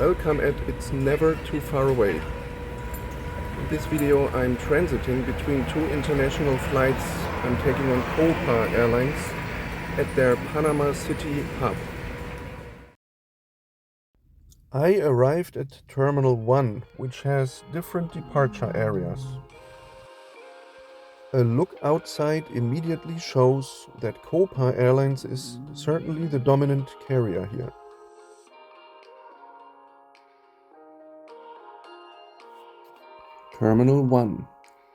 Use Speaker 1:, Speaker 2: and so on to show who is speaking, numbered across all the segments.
Speaker 1: Welcome at It's Never Too Far Away. In this video I'm transiting between two international flights I'm taking on Copa Airlines at their Panama City hub. I arrived at Terminal 1, which has different departure areas. A look outside immediately shows that Copa Airlines is certainly the dominant carrier here. Terminal 1.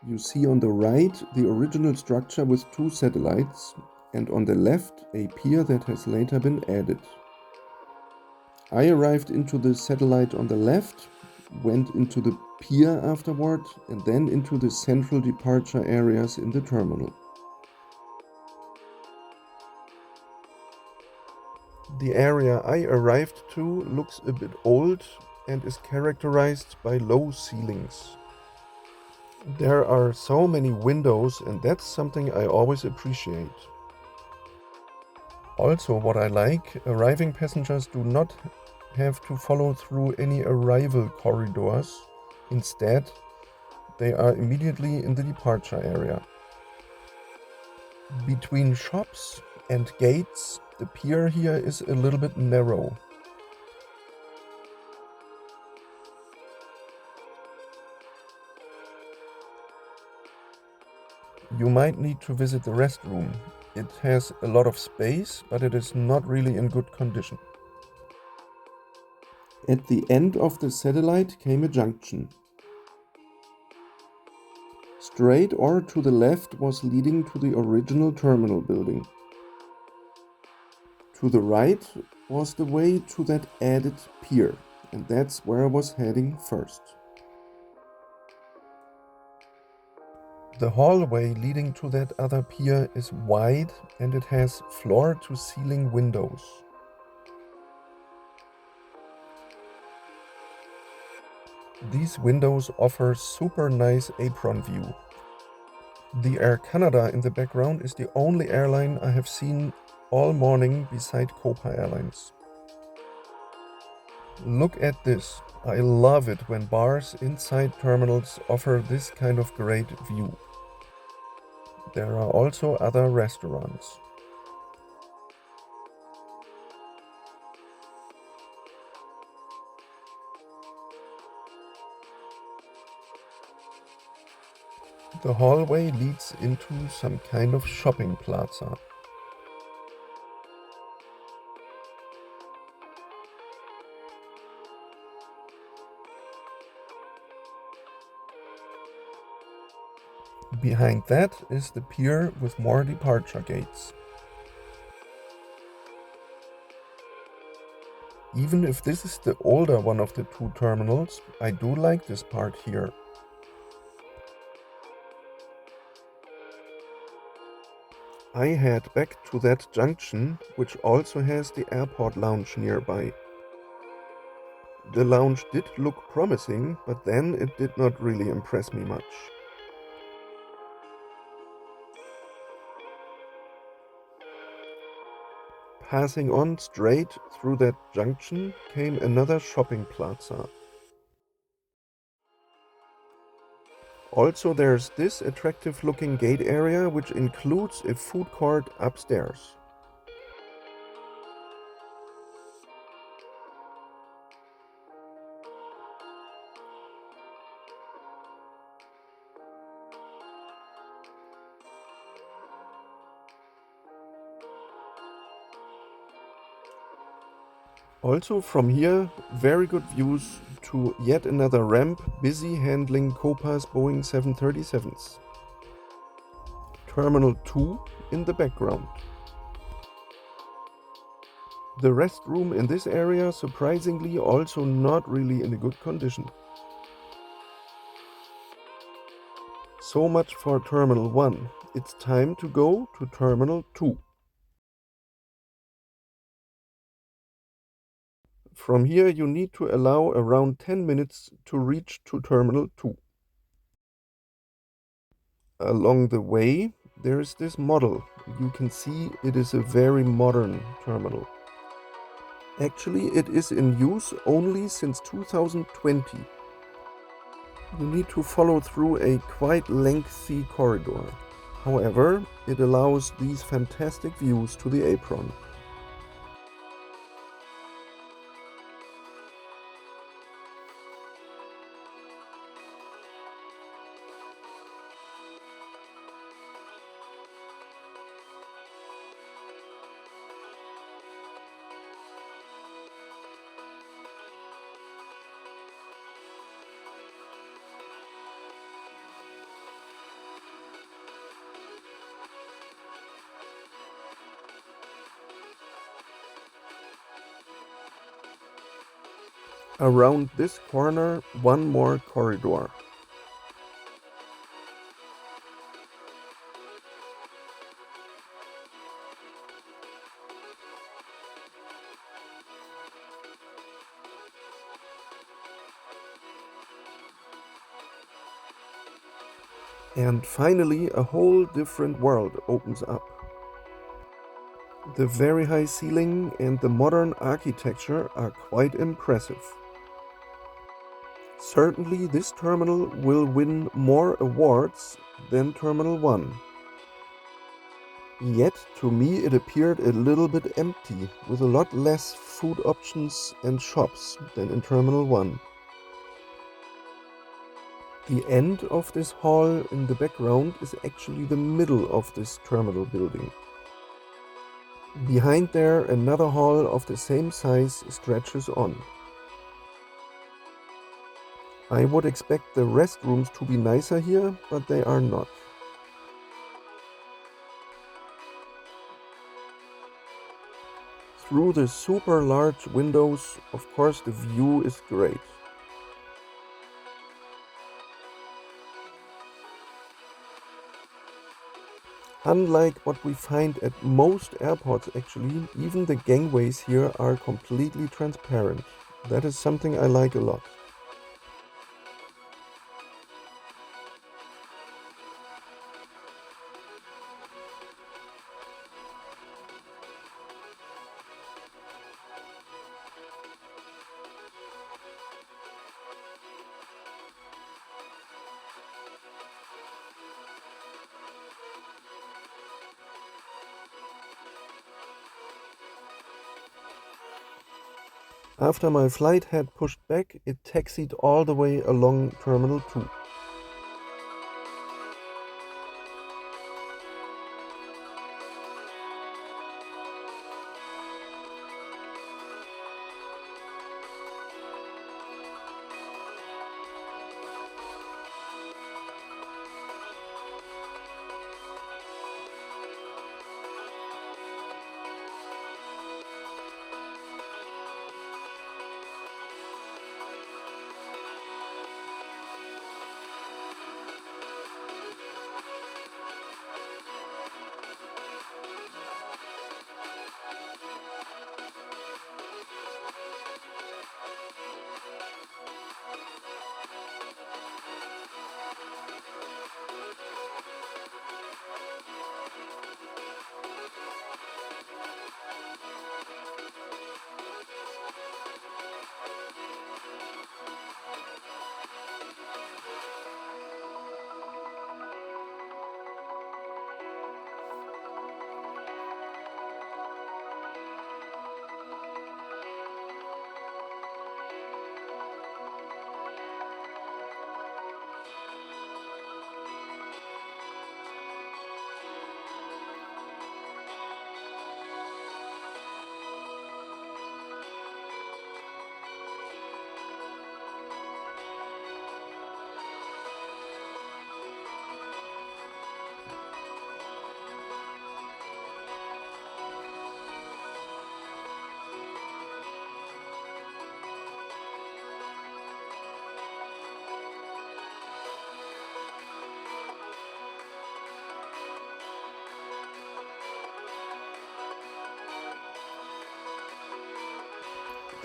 Speaker 1: You see on the right the original structure with two satellites, and on the left a pier that has later been added. I arrived into the satellite on the left, went into the pier afterward, and then into the central departure areas in the terminal. The area I arrived to looks a bit old and is characterized by low ceilings. There are so many windows, and that's something I always appreciate. Also, what I like, arriving passengers do not have to follow through any arrival corridors. Instead, they are immediately in the departure area. Between shops and gates, the pier here is a little bit narrow. You might need to visit the restroom. It has a lot of space, but it is not really in good condition. At the end of the satellite came a junction. Straight or to the left was leading to the original terminal building. To the right was the way to that added pier, and that's where I was heading first. The hallway leading to that other pier is wide and it has floor-to-ceiling windows. These windows offer super nice apron view. The Air Canada in the background is the only airline I have seen all morning beside Copa Airlines. Look at this. I love it when bars inside terminals offer this kind of great view. There are also other restaurants. The hallway leads into some kind of shopping plaza. Behind that is the pier with more departure gates. Even if this is the older one of the two terminals, I do like this part here. I head back to that junction, which also has the airport lounge nearby. The lounge did look promising, but then it did not really impress me much. Passing on straight through that junction came another shopping plaza. Also, there's this attractive looking gate area which includes a food court upstairs. Also from here, very good views to yet another ramp busy handling Copa's Boeing 737s. Terminal 2 in the background. The restroom in this area surprisingly also not really in a good condition. So much for Terminal 1. It's time to go to Terminal 2. From here you need to allow around 10 minutes to reach to Terminal 2. Along the way there is this model. You can see it is a very modern terminal. Actually, it is in use only since 2020. You need to follow through a quite lengthy corridor. However, it allows these fantastic views to the apron. Around this corner, one more corridor. And finally, a whole different world opens up. The very high ceiling and the modern architecture are quite impressive. Certainly, this terminal will win more awards than Terminal 1. Yet, to me, it appeared a little bit empty, with a lot less food options and shops than in Terminal 1. The end of this hall in the background is actually the middle of this terminal building. Behind there, another hall of the same size stretches on. I would expect the restrooms to be nicer here, but they are not. Through the super large windows, of course, the view is great. Unlike what we find at most airports actually, even the gangways here are completely transparent. That is something I like a lot. After my flight had pushed back, it taxied all the way along Terminal 2.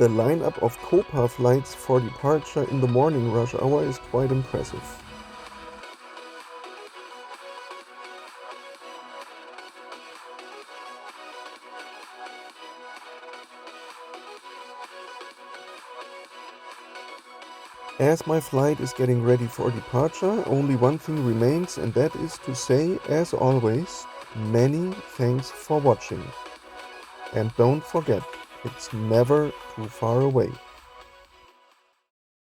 Speaker 1: The lineup of Copa flights for departure in the morning rush hour is quite impressive. As my flight is getting ready for departure, only one thing remains, and that is to say, as always, many thanks for watching. And don't forget, it's never too far away.